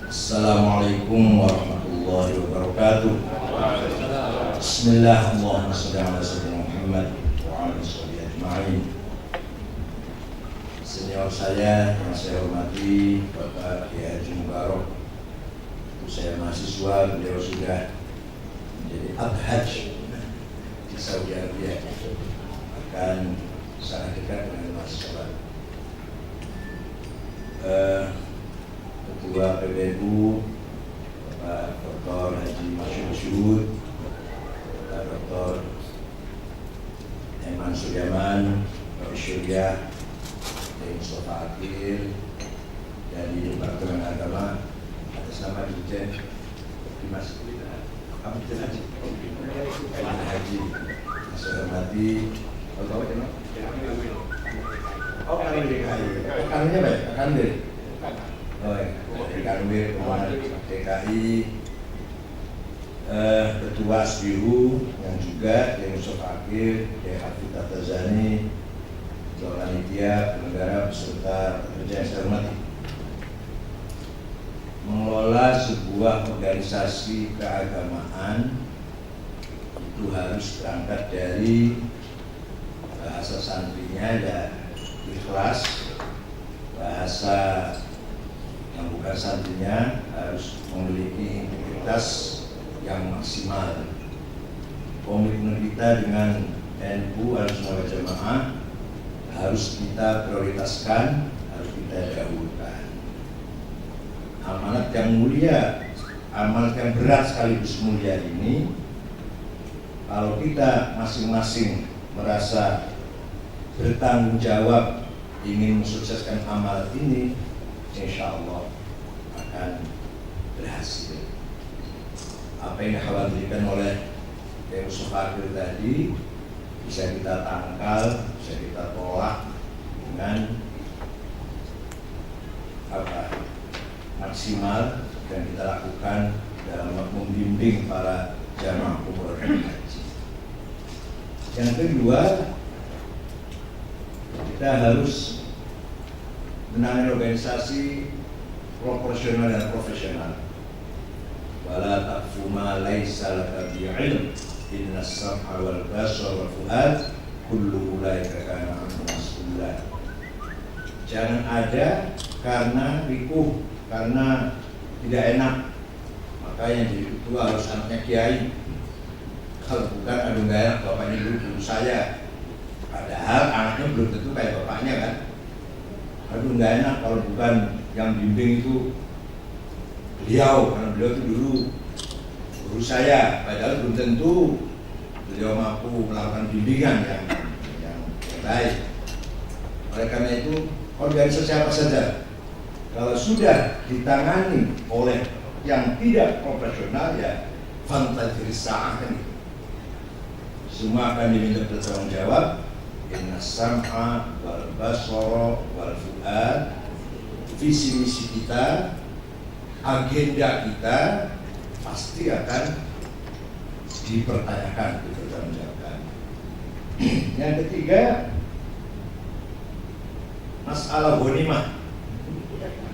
Assalamualaikum warahmatullahi wabarakatuh. Bismillah, Allahumma sholli ala sayyidina Muhammad wa ala alihi ajma'in. Senior saya yang saya hormati Bapak Kiai Haji Mubarok, saya mahasiswa, beliau sudah menjadi abhaj di Saudi Arabia, akan sangat dekat dengan mahasiswa. Ketua PBNU Bapak Dr. Haji Masyhur, Bapak Dr. Eman Suyaman, Bapak Syuriah, Mustafa Akhir, dari Departemen Agama atas nama Dirjen Dimas Haji. Haji, saya hormati Kanwir baik, Kanwir. Kanwir Komandan DKI, Ketua SBIU yang juga Kiai Mustafa Akhir, Kiai Hafidz At-Tazani, Ketua Panitia Penyelenggara beserta pekerja yang saya hormati. Mengelola sebuah organisasi keagamaan itu harus berangkat dari bahasa santrinya ya ikhlas, bahasa yang bukan santrinya harus memiliki integritas yang maksimal. Komitmen kita dengan NU Ahlussunnah wal Jamaah harus kita prioritaskan, harus kita dahulukan. Amanat yang mulia, amanat yang berat sekaligus mulia ini, kalau kita masing-masing merasa bertanggung jawab ingin mensukseskan amal ini, insya Allah akan berhasil. Apa yang dikhawatirkan oleh Kiai Mustafa Akhir tadi bisa kita tangkal, bisa kita tolak dengan maksimal yang kita lakukan dalam membimbing para jamaah umroh dan haji. Yang kedua, kita harus menangani organisasi proporsional dan profesional. Wala taqfu ma laisa laka bi'ilm inna as-sam'a wal basara wal fu'ad kullu ulaika kana anhu mas'ula. Jangan ada karena rikuh, karena tidak enak maka yang jadi ketua harus anaknya kiai. Kalau bukan, aduh nggak enak bapaknya dulu saya, padahal anaknya belum tentu kayak bapaknya kan. Aduh nggak enak kalau bukan yang bimbing itu beliau, karena beliau itu dulu guru saya, padahal belum tentu beliau mampu melakukan bimbingan yang baik. Oleh karena itu, organisasi apa saja kalau sudah ditangani oleh yang tidak profesional, ya fantazir sa'ah kan itu. Semua akan diminta bertanggung jawab. Inna sam'a wal basara wal fu'ad, visi misi kita, agenda kita pasti akan dipertanyakan, dipertanggungjawabkan. Yang ketiga, masalah ghanimah.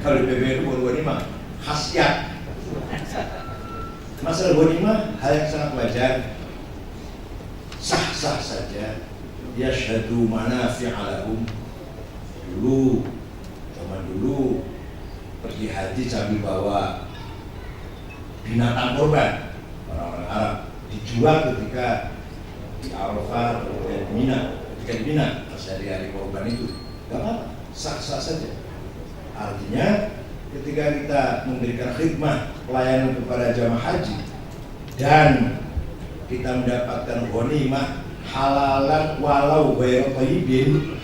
Kalau PBNU ghanimah khasiat. Masalah ghanimah hal yang sangat wajar, sah-sah saja. Yashhadu manafi'a lahum. Zaman dulu pergi haji sambil bawa binatang kurban, orang-orang Arab dijual ketika di Arafah dan Mina, ketika di Mina pas hari kurban itu, gak apa-apa, sah-sah saja. Artinya ketika kita memberikan khidmah pelayanan kepada jamaah haji dan kita mendapatkan ghanimah halalan walau ghairu thayyibin,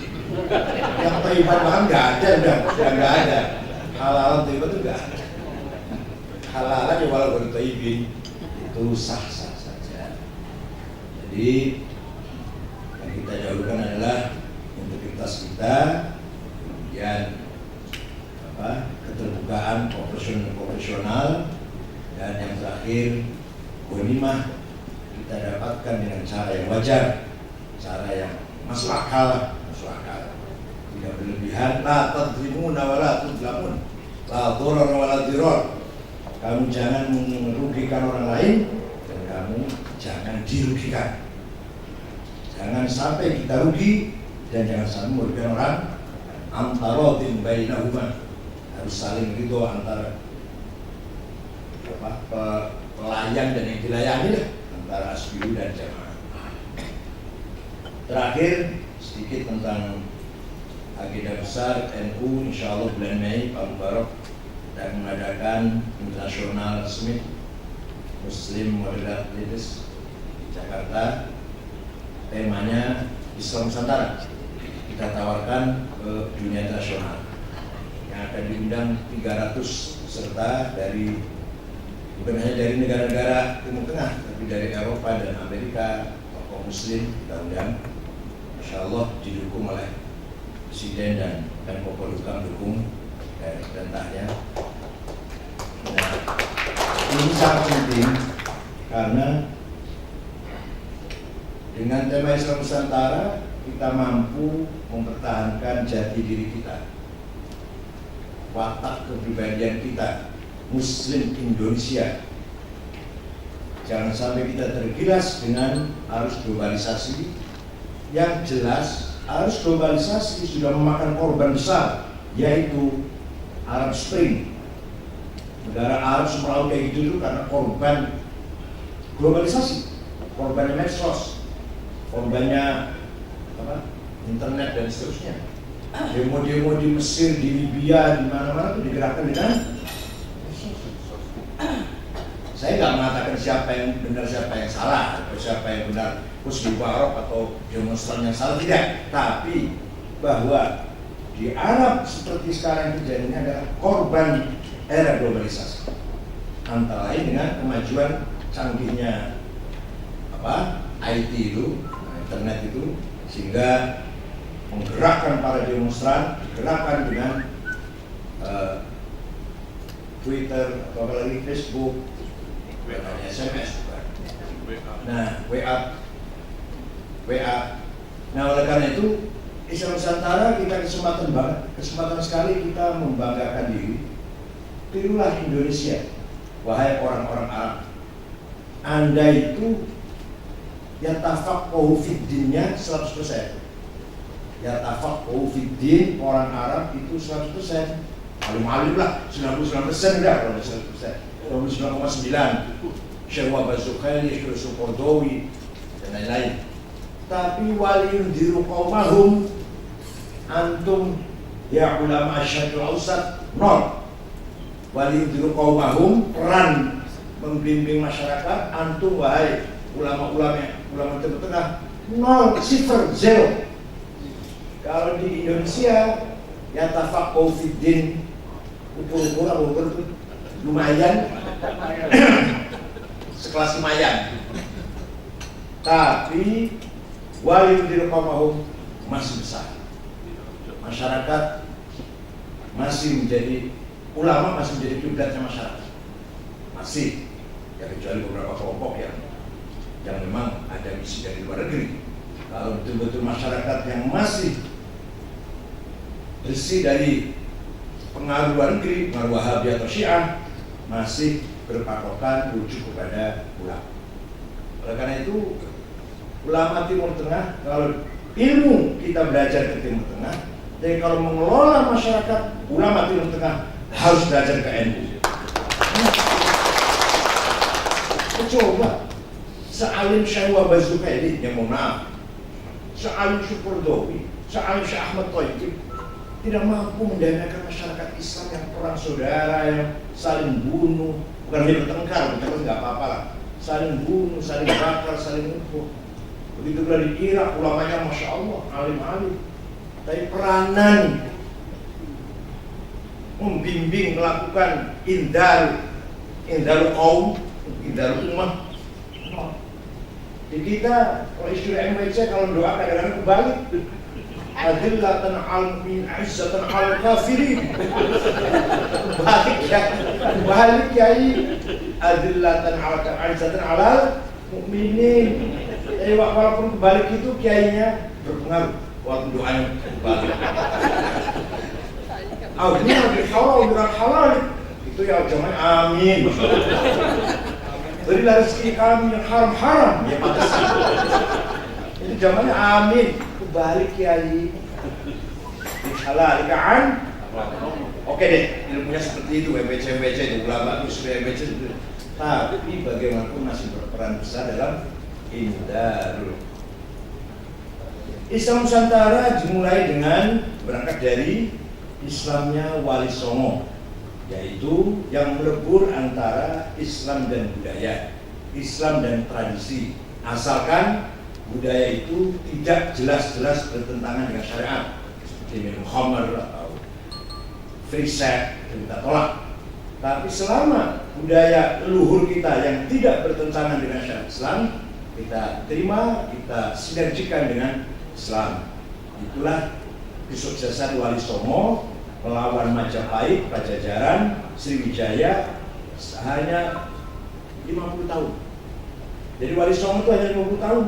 yang thayyiban bahkan nggak ada, udah nggak ada. Halalan thayyiban itu nggak ada. Halalan ya walau ghairu thayyibin itu sah-sah saja. Jadi yang kita dahulukan adalah integritas kita, kemudian keterbukaan profesional, dan yang terakhir ghanimah kita dapatkan dengan cara yang wajar, cara yang masuk akal, tidak berlebihan. La tadlimuna wa la tudlamun, la dharar wa la dirar, Kamu jangan merugikan orang lain, dan kamu jangan dirugikan. Jangan sampai kita rugi, dan jangan sampai merugikan orang. Antarodin bainahuma, harus saling ridho antara pelayan dan yang dilayani lah, antara asbiru dan jamaah. Terakhir sedikit tentang agenda besar NU. Insya Allah bulan Mei Pak Mubarak akan mengadakan internasional resmi Muslim Moderate Leaders di Jakarta. Temanya Islam Nusantara. Kita tawarkan ke dunia internasional yang akan diundang 300 peserta dari bukan hanya dari negara-negara Timur Tengah, tapi dari Eropa dan Amerika. Tokoh Muslim kita undang. Insya Allah didukung oleh Presiden dan Menko Polhukam dukung dari perintahnya. Nah, ini sangat penting karena dengan tema Islam Nusantara kita mampu mempertahankan jati diri kita, watak kepribadian kita, Muslim Indonesia. Jangan sampai kita tergilas dengan arus globalisasi. Yang jelas arus globalisasi sudah memakan korban besar, yaitu Arab Spring. Negara Arab semeraut kayak gitu karena korban globalisasi, korbannya medsos, korbannya internet dan seterusnya. Demo-demo di Mesir, di Libya, di mana-mana itu digerakkan dengan. Saya nggak mengatakan siapa yang benar, siapa yang salah, atau siapa yang benar Husni Mubarak atau demonstran yang salah, tidak. Tapi bahwa di Arab seperti sekarang terjadinya adalah korban era globalisasi. Antara lain dengan kemajuan canggihnya IT itu, internet itu, sehingga menggerakkan para demonstran, digerakkan dengan Twitter atau apalagi Facebook, hanya SMS bukan. Nah, WA. Nah, oleh karena itu Islam Nusantara kita kesempatan sekali kita membanggakan diri. Pilihlah Indonesia, wahai orang-orang Arab. Anda itu yatafaqahu fid dinnya 100%. Yatafaqahu fid din, orang Arab itu 100%. Alim-alim lah, 99% enggak, kalau 100%. 99,9. Syekh Wahbah Zuhaili, Syekh Sukordowi, dan lain-lain. Tapi waliyundiru qaumahum, antum ya ulama Syarqul Ausat, nol. Waliyundiru qaumahum, peran membimbing masyarakat, antum wahai ulama Timur Tengah, nol, sifar, zero. Kalau di Indonesia yatafaqahu fid din, ukur lumayan, sekelas lumayan. Tapi waliyundiru qaumahum masih besar. Masyarakat masih menjadi, ulama masih menjadi kiblatnya masyarakat. Masih, ya kecuali beberapa kelompok yang memang ada misi dari luar negeri. Kalau betul-betul masyarakat yang masih bersih dari pengaruh luar negeri, pengaruh Wahabi atau Syiah, masih berpatokan rujuk kepada ulama. Oleh karena itu, ulama Timur Tengah, kalau ilmu kita belajar ke Timur Tengah, jadi kalau mengelola masyarakat, ulama Timur Tengah harus belajar ke NU. Coba, sealim Syekh Wahbah Zuhaili, yang mohon maaf, sealim Syekh Kordowi, sealim Syekh Ahmad Thayyib, tidak mampu mendamaikan masyarakat Islam yang perang saudara, yang saling bunuh, bukan hanya bertengkar, bertengkar nggak apa-apa lah, saling bunuh, saling bakar, saling ngumpul. Begitu pula di Irak, ulamanya Masya Allah, alim-alim, tapi peranan membimbing, melakukan indar kaum, indar umat. Di kita, kalau istilah MWC, kalau doa kadang-kadang kebalik, adillatan al-min izzatan al-kafirin. Balik yai, adillatan al-izzatan al-mu'minin. Jadi walaupun kebalik itu kiainya berpengaruh waktu doanya kebalik. Audina bil halal bil halal. Itu Itu ya jangan amin. Berilah rezeki kami yang haram-haram. Ya makasih. Itu zamannya amin. Kebalik Kiai. Halal kan? Oke deh, ilmunya seperti itu, WPC itu ulama itu sudah WPC itu. Tapi bagaimanapun masih berperan besar dalam indarul. Islam Nusantara dimulai dengan berangkat dari Islamnya Wali Songo, yaitu yang melebur antara Islam dan budaya, Islam dan tradisi, asalkan budaya itu tidak jelas-jelas bertentangan dengan syariat, seperti minum khamr atau free sex, kita tolak. Tapi selama budaya leluhur kita yang tidak bertentangan dengan syariat Islam, kita terima, kita sinergikan dengan Islam. Itulah kesuksesan Wali Songo melawan Majapahit, Pajajaran, Sriwijaya hanya 50 tahun. Jadi Wali Songo itu hanya 50 tahun,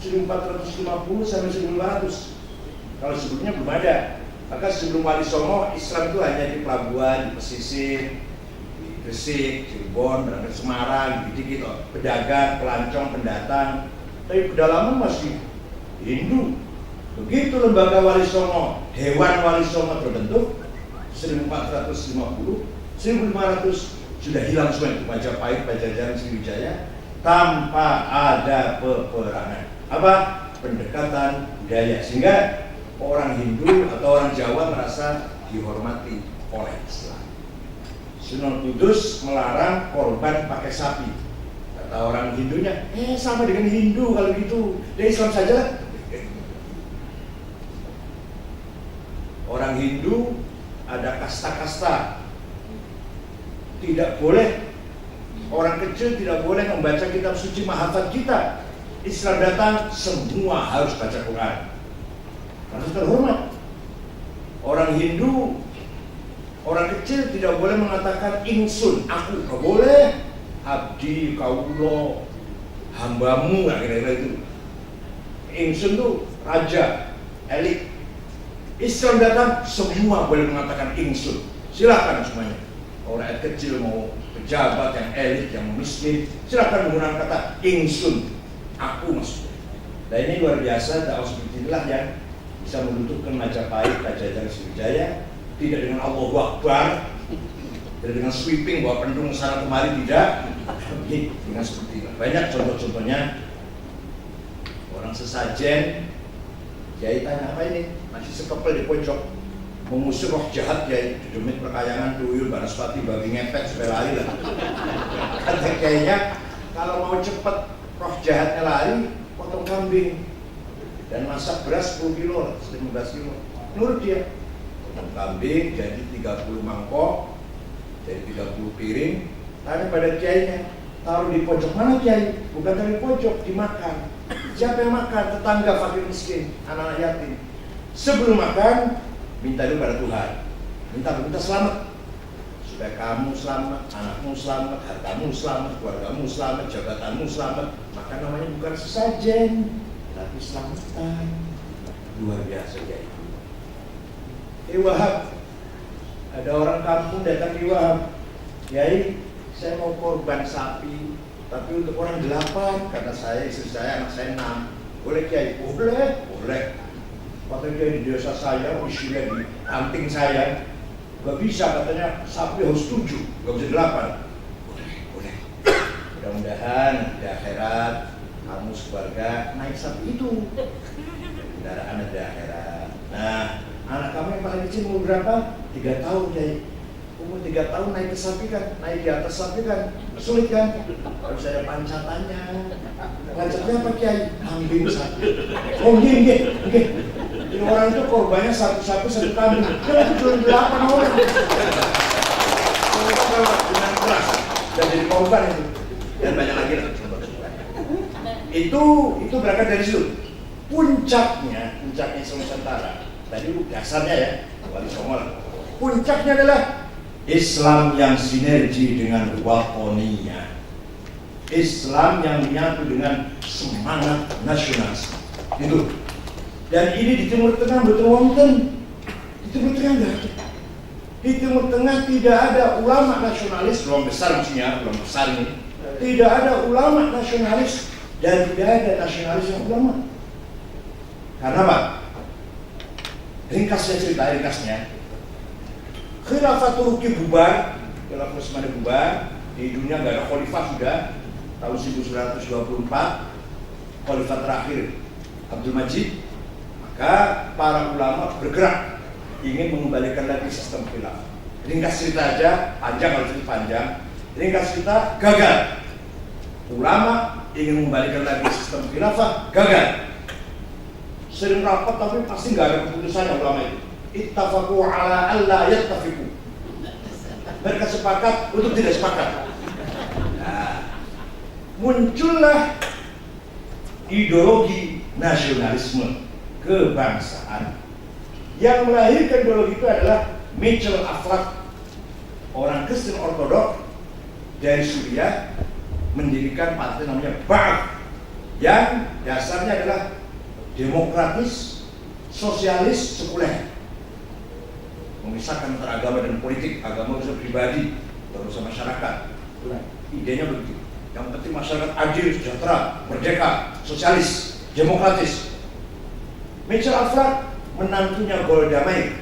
1450 sampai 1500. Kalau sebelumnya belum ada. Maka sebelum Wali Songo, Islam itu hanya di pelabuhan, di pesisir, di Gresik, Cirebon, berangkat Semarang, gitu-gitu, pedagang, pelancong, pendatang. Tapi pedalaman masih Hindu. Begitu lembaga Wali Songo, Dewan Wali Songo terbentuk 1450, 1500 sudah hilang semua itu Majapahit, Pajajaran, Sriwijaya tanpa ada peperangan. Apa? Pendekatan budaya, sehingga orang Hindu atau orang Jawa merasa dihormati oleh Islam. Sunan Kudus melarang korban pakai sapi. Kata orang Hindunya, sama dengan Hindu kalau gitu, dia Islam saja. Orang Hindu ada kasta-kasta. Tidak boleh, orang kecil tidak boleh membaca kitab suci mahafaz kita. Islam datang, semua harus baca Quran. Harus terhormat. Orang Hindu, orang kecil tidak boleh mengatakan ingsun, aku. Gak boleh. Abdi, kaulo, hambamu, kira-kira itu. Ingsun itu raja, elit. Islam datang, semua boleh mengatakan ingsun. Silakan semuanya. Orang kecil mau pejabat yang elit, yang miskin, silakan menggunakan kata ingsun, aku maksudnya. Dan ini luar biasa, dakwah seperti inilah yang bisa menutupkan Majapahit, Pajajaran, Sriwijaya, tidak dengan Allahu Akbar, tidak dengan sweeping bawa pendung sana kemari, tidak. Dengan seperti itu. Banyak contoh-contohnya. Orang sesajen, Kiai tanya apa ini? Masih sekepel di pojok, mengusir roh jahat Kiai, demit perkayangan, tuyul, banaspati, babi ngepet, supaya lari lah. Kata Kiainya, kalau mau cepet roh jahatnya lari, potong kambing dan masak beras 10 kilo, 15 kilo. Nurut dia. Potong kambing jadi 30 mangkok, jadi 30 piring. Tanya pada Kiainya, taruh di pojok mana Kiai? Bukan taruh di pojok, dimakan. Siapa yang makan? Tetangga, fakir miskin, anak-anak yatim. Sebelum makan, minta dulu pada Tuhan. Minta selamat. Supaya kamu selamat, anakmu selamat, hartamu selamat, keluargamu selamat, jabatanmu selamat. Maka namanya bukan sesajen, tapi selamatan. Luar biasa ya itu. Wahab, ada orang kampung datang di Wahab. Kiai, saya mau korban sapi, tapi untuk orang 8, karena saya, istri saya, anak saya 6. Boleh Kiai? Boleh. Waktu Kiai di desa saya, isinya di kamping saya, gak bisa katanya sapi harus 7, gak bisa 8. Boleh. Mudah-mudahan di akhirat kamu sekeluarga naik sapi itu. Kendaraan di akhirat. Nah, anak kamu yang paling kecil umur berapa? 3 tahun Kiai. Umur 3 tahun naik ke sapi kan, naik di atas sapi kan, sulit kan? Harus ada pancatannya. Pancatnya apa Kiai? Kambing sapi. Oh gini. Ini orang itu korbannya satu kambing. Dia cuma 8 orang. Kalau dengan keras dan jadi korban itu. Dan banyak lagi lah. Itu berangkat dari situ. Puncaknya Islam Nusantara. Tadi dasarnya ya, Wali Songo lah. Puncaknya adalah Islam yang sinergi dengan watoniyah. Islam yang menyatu dengan semangat nasionalis. Itu. Dan ini di Timur Tengah betul wonten. Di Timur Tengah enggak ada. Di Timur Tengah tidak ada ulama nasionalis, belum besar maksudnya, belum besar ini. Tidak ada ulama nasionalis dan tidak ada nasionalis yang ulama. Karena apa? Ringkasnya cerita, Khilafah Turki bubar, Khilafah Utsmaniyah bubar, di dunia nggak ada khalifah sudah tahun 1924, khalifah terakhir Abdul Majid. Maka para ulama bergerak ingin mengembalikan lagi sistem khilafah. Ringkas cerita aja, panjang kalau cerita panjang. Ringkas cerita, gagal. Ulama ingin mengembalikan lagi sistem khilafah, gagal. Sering rapat tapi pasti nggak ada keputusan ulama itu. Ittafaqu ala alla yattafiqu. Mereka sepakat untuk tidak sepakat. Nah, muncullah ideologi nasionalisme kebangsaan. Yang melahirkan ideologi itu adalah Michel Aflaq, orang Kristen Ortodok dari Suriah, mendirikan partai namanya Ba'ath yang dasarnya adalah demokratis, sosialis, sekuler, memisahkan antara agama dan politik, agama urusan pribadi, urusan masyarakat. Idenya begitu. Yang penting masyarakat adil, sejahtera, merdeka, sosialis, demokratis. Michel Aflaq, menantunya Golda Meir,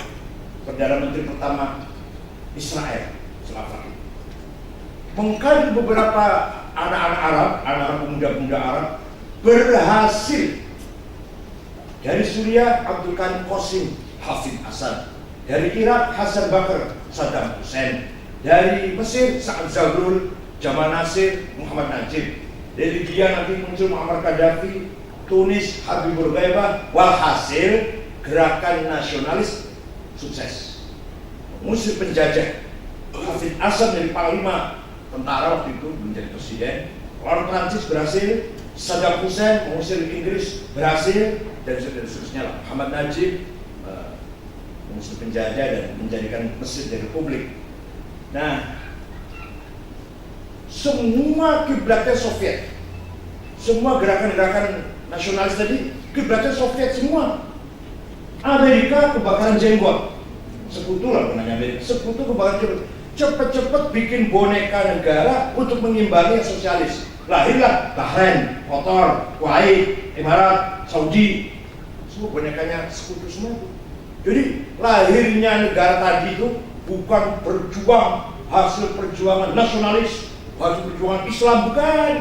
Perdana Menteri pertama Israel setelah Aflaq, mengkaji beberapa anak-anak Arab, anak-anak pemuda-pemuda Arab, berhasil. Dari Suriah, Abdul Qanim Qasim, Hafid Assad. Dari Irak, Hasan Bakr, Saddam Hussein. Dari Mesir, Sa'ad Zaghloul, Jamal Nasir, Muhammad Najib. Dari Libya nanti muncul Muammar Gaddafi, Tunis, Habibur Ghaibah. Walhasil, gerakan nasionalis sukses, mengusir penjajah. Hafid Assad dari panglima tentara waktu itu menjadi presiden. Orang Prancis berhasil, Saddam Hussein mengusir Inggris berhasil, dan seterusnya. Muhammad Najib mengusir penjajah dan menjadikan Mesir jadi republik. Nah, semua kiblatnya Soviet, semua gerakan-gerakan nasionalis tadi kiblatnya Soviet semua. Amerika kebakaran jenggot, sekutu lah namanya Amerika, sekutu kebakaran jenggot. Cepet-cepet bikin boneka negara untuk mengimbangi sosialis. Lahirlah Bahrain, Qatar, Kuwait, Emirat, Saudi, semua bonekanya sekutu semua itu. Jadi lahirnya negara tadi itu bukan berjuang hasil perjuangan nasionalis, hasil perjuangan Islam, bukan.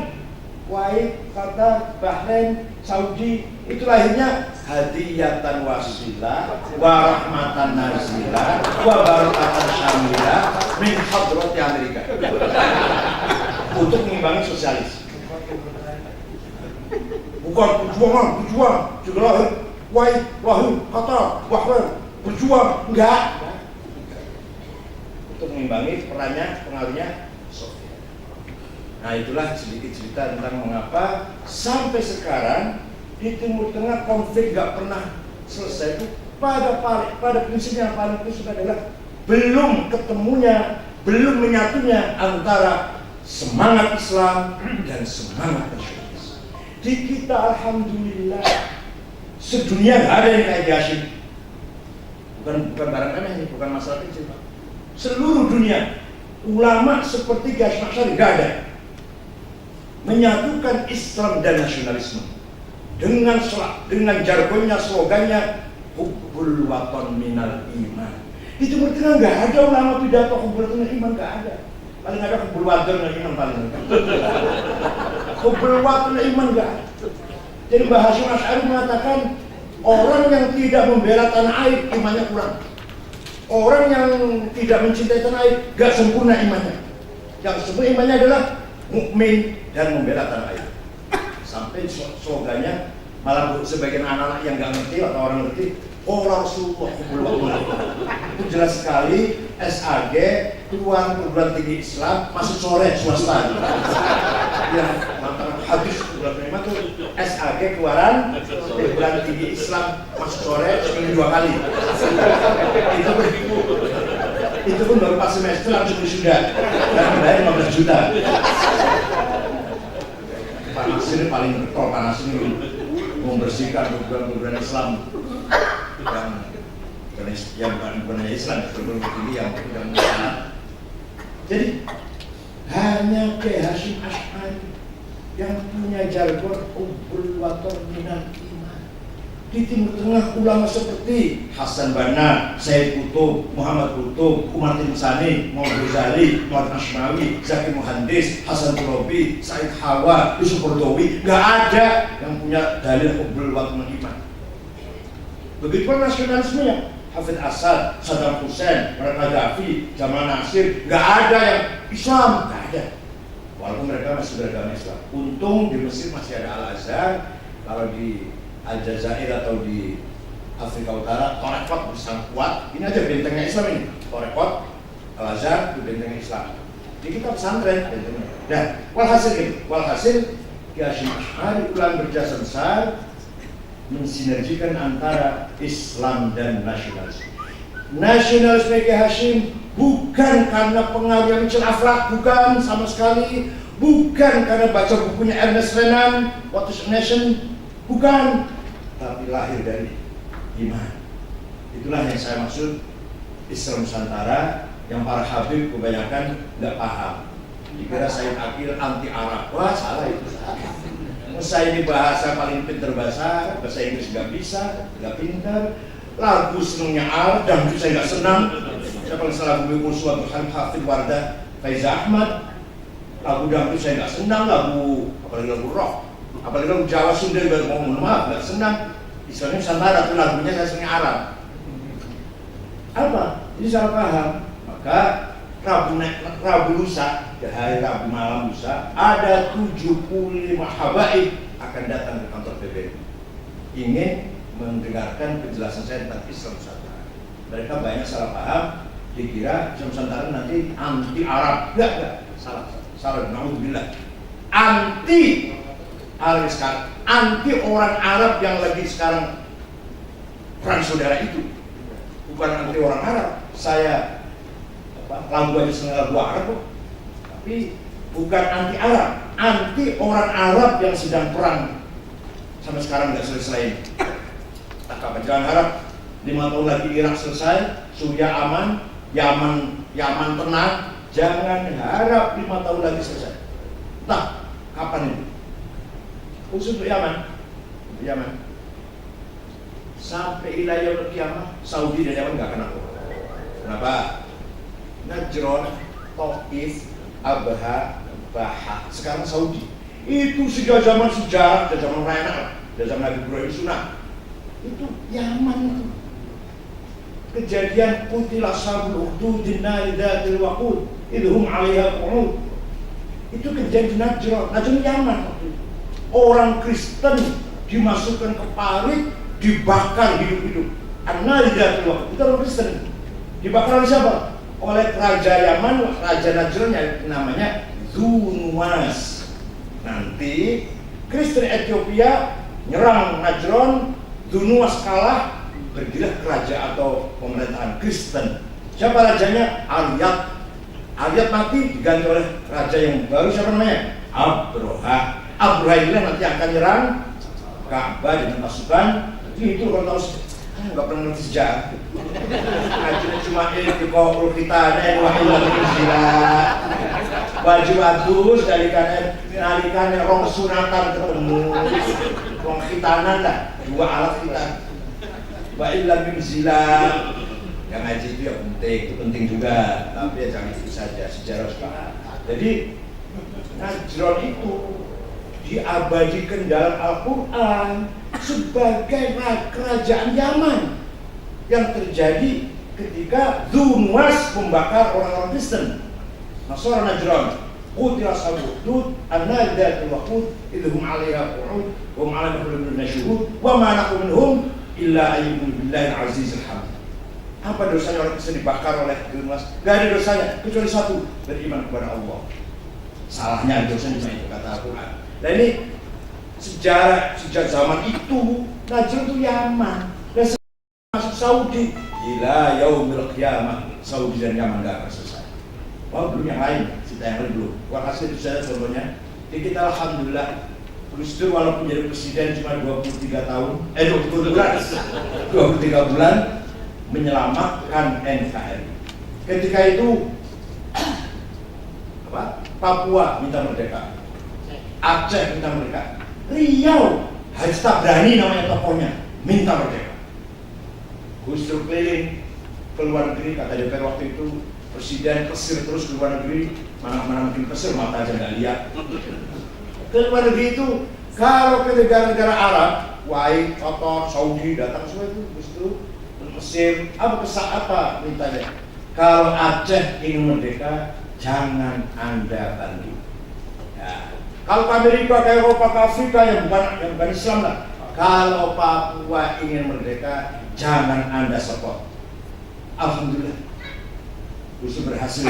Kuwait, Qatar, Bahrain, Saudi itu lahirnya hadiyatan wasilah wa rahmatan nazilah wa barakatan syamilah min hadrati Amerika untuk mengimbangi sosialis. Bukan berjuang juga lahir Kuwait, lahir Qatar, Bahrain, berjuang, enggak, untuk mengimbangi perannya, pengaruhnya Soviet. Nah, itulah sedikit cerita tentang mengapa sampai sekarang di Timur Tengah konflik gak pernah selesai. Itu pada prinsip yang paling prinsip adalah belum ketemunya, belum menyatunya antara semangat Islam dan semangat nasionalis. Di kita alhamdulillah sedunia gak ada yang kayak Hashim. Bukan barang aneh ini, bukan masalah kecil. Seluruh dunia ulama seperti Hashim Asy'ari gak ada. Menyatukan Islam dan nasionalisme dengan jargonnya, slogannya hubbul waton minal iman. Di Timur Tengah nggak ada ulama pidato hubbul waton minal iman, nggak ada. Paling ada hubbul waton minal iman paling. Hubbul waton minal iman nggak ada. Jadi Mbah Hashim Asy'ari mengatakan orang yang tidak membela tanah air imannya kurang. Orang yang tidak mencintai tanah air nggak sempurna imannya. Yang sempurna imannya adalah mukmin dan membela tanah air. Sampai slogannya malah sebagian anak-anak yang nggak ngerti atau orang ngerti, oh Rasulullah itu jelas sekali. SAG keluar perguruan tinggi Islam masuk sore swasta. Yang mantan habis perguruan tinggi itu SAG keluaran perguruan tinggi Islam masuk sore seminggu 2 kali. Itu pun baru pas semester langsung wisuda dan bayar 15 juta. Pak Nasir paling betul, Pak Nasir membersihkan perguruan Islam yang yang bukan hanya Islam, ini yang Islam. Jadi hanya Kiai Hasyim Asy'ari yang punya jargon ubul wator minal iman. Di Timur Tengah ulama seperti Hasan Banna, Said Qutb, Muhammad Qutb, Umar Timsani, Muhammad Ghazali, Muhammad Ashmawi, Zaki Muhandis, Hasan Turabi, Said Hawa, Yusuf Qaradawi, nggak ada yang punya dalil ubul wator minal iman. Begitu pun nasionalismenya, Hafid Asad, Saddam Hussein, Gaddafi, Jamal Nasir, nggak ada yang Islam, nggak ada. Walaupun mereka masih beragama Islam. Untung di Mesir masih ada Al-Azhar, kalau di Aljazair atau di Afrika Utara, Torekot bersama kuat. Ini aja bentengnya Islam ini, Torekot, Al-Azhar itu bentengnya Islam. Jadi kita pesantren bentengnya. Dan walhasil Kiai Hasyim Asy'ari ulama berjasa besar mensinergikan antara Islam dan nasionalisme. Nasionalisme Kiai Hasyim bukan karena pengaruh yang Michel Aflaq, bukan sama sekali, bukan karena baca bukunya Ernest Renan, What is a Nation, bukan, tapi lahir dari iman. Itulah yang saya maksud Islam Nusantara yang para habib kebanyakan nggak paham. Dikira Said Akil anti Arab, wah salah itu. Saya ini bahasa paling pintar bahasa Inggris nggak bisa, nggak pintar. Lagu senangnya Arab, dangdut saya nggak senang. Saya paling salah lagu Kulsum Hafid Wardah, Faiza Ahmad. Lagu dangdut saya nggak senang, apalagi lagu rock, apalagi lagu Jawa Sunda baru mohon maaf nggak senang. Istilahnya Nusantara tuh lagunya saya senangnya Arab. Apa? Jadi salah paham. Maka Rabu lusa, hari Rabu malam lusa, ada 75 habaib akan datang ke kantor PBNU ingin mendengarkan penjelasan saya tentang Islam Nusantara. Mereka banyak salah paham, dikira Islam Nusantara nanti anti Arab. Enggak, salah, naudzubillah. Anti Arab sekarang, anti orang Arab yang lagi sekarang perang saudara itu, bukan anti orang Arab. Saya lagu aja seneng lagu Arab kok, tapi bukan anti Arab, anti orang Arab yang sedang perang sampai sekarang nggak selesai. Tak kapan, jangan harap 5 tahun lagi Irak selesai, Suriah aman, Yaman tenang. Jangan harap 5 tahun lagi selesai. Nah, kapan itu? Khusus untuk Yaman, sampai ila yaumil qiyamah Saudi dan Yaman nggak kena. Kenapa? Najron, Taif, Abha, Baha, sekarang Saudi. Itu sejak zaman sejarah, sejak zaman Raina, sejak zaman Nabi Ibrahim Sunnah. Itu Yaman itu. Kejadian qutila ashabul ukhdud nari dzatil waqud idhum 'alaiha qu'ud. Itu kejadian Najron Yaman. Orang Kristen dimasukkan ke parit, dibakar hidup-hidup. An-nari dzatil waqud. Itu orang Kristen. Dibakar oleh siapa? Oleh Raja Yaman, Raja Najron yang namanya Dunwas. Nanti Kristen Ethiopia nyerang Najron, Dunwas kalah, pergilah ke raja atau pemerintahan Kristen. Siapa rajanya? Aryat mati, diganti oleh raja yang baru, siapa namanya? Abroha. Abroha ini nanti akan nyerang Ka'bah dengan pasukan. Itu kalau tahu nggak pernah ngerti sejarah. Akhirnya cuma di kokul kita ada wahilal gila. Baju bagus dari kanan rong sunatan ketemu, rong khitanan lah, 2 alat khitan. Wahilal gila. Yang ngaji itu ya penting, itu penting juga. Tapi ya jangan itu saja, sejarah harus paham. Jadi Najron itu diabadikan dalam Al-Quran sebagai kerajaan Yaman yang terjadi ketika Dunwas membakar orang-orang Kristen. Nasara Najran, qutila ashabul ukhdud an-nari dzatil waqud idhum 'alaiha qu'ud wa hum 'ala kulli syuhud wa ma naqum minhum illa ayyuhum billahi al-'azizil hamid. Apa dosanya orang Kristen dibakar oleh Dunwas? Gak ada dosanya kecuali satu, beriman kepada Allah. Salahnya dosanya cuma itu kata Al-Quran. Nah ini sejarah sejak zaman itu Najran itu Yaman dan masuk Saudi. Ila yaumil qiyamah Saudi dan Yaman gak akan selesai. Wah belum yang lain, cerita yang lain belum. Wah kasih itu saya contohnya. Jadi kita alhamdulillah Gus Dur walaupun jadi presiden cuma 23 tahun, 23 bulan, menyelamatkan NKRI. Ketika itu Papua minta merdeka, Aceh minta merdeka, Riau Haji Tabrani namanya tokohnya minta merdeka. Gus Dur keliling ke luar negeri, kata DPR waktu itu, presiden pesir terus ke luar negeri, mana mungkin pesir, mata aja nggak lihat. Ke luar negeri itu, kalau ke negara-negara Arab, Kuwait, Qatar, Saudi datang semua itu, Gus Dur, Mesir, apa mintanya? Kalau Aceh ingin merdeka, jangan Anda bantu. Ya. Kalau ke Amerika, ke Eropa, ke Afrika yang bukan Islam lah. Kalau Papua ingin merdeka, jangan Anda support. Alhamdulillah, Gus Dur berhasil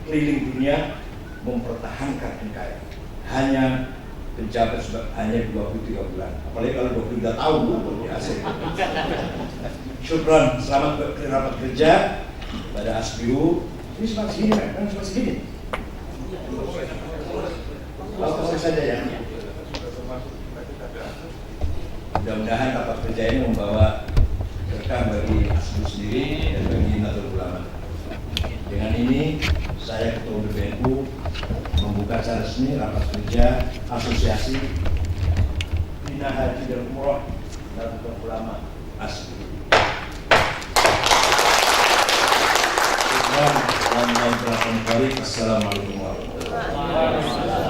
keliling dunia mempertahankan NKRI. Hanya penjabat hanya 23 bulan. Apalagi kalau 23 tahun, luar biasa. Syukran, selamat rapat kerja pada Asbiu. Ini cuma segini kan? Cuma segini. Lalu saja ya. Mudah-mudahan rapat kerja ini membawa berkah bagi Asbiu sendiri dan bagi Nahdlatul Ulama. Dengan ini saya Ketua PBNU membuka secara resmi rapat kerja Asosiasi Bina Haji dan Umroh Nahdlatul Ulama Asbiu. Assalamualaikum warahmatullahi wabarakatuh.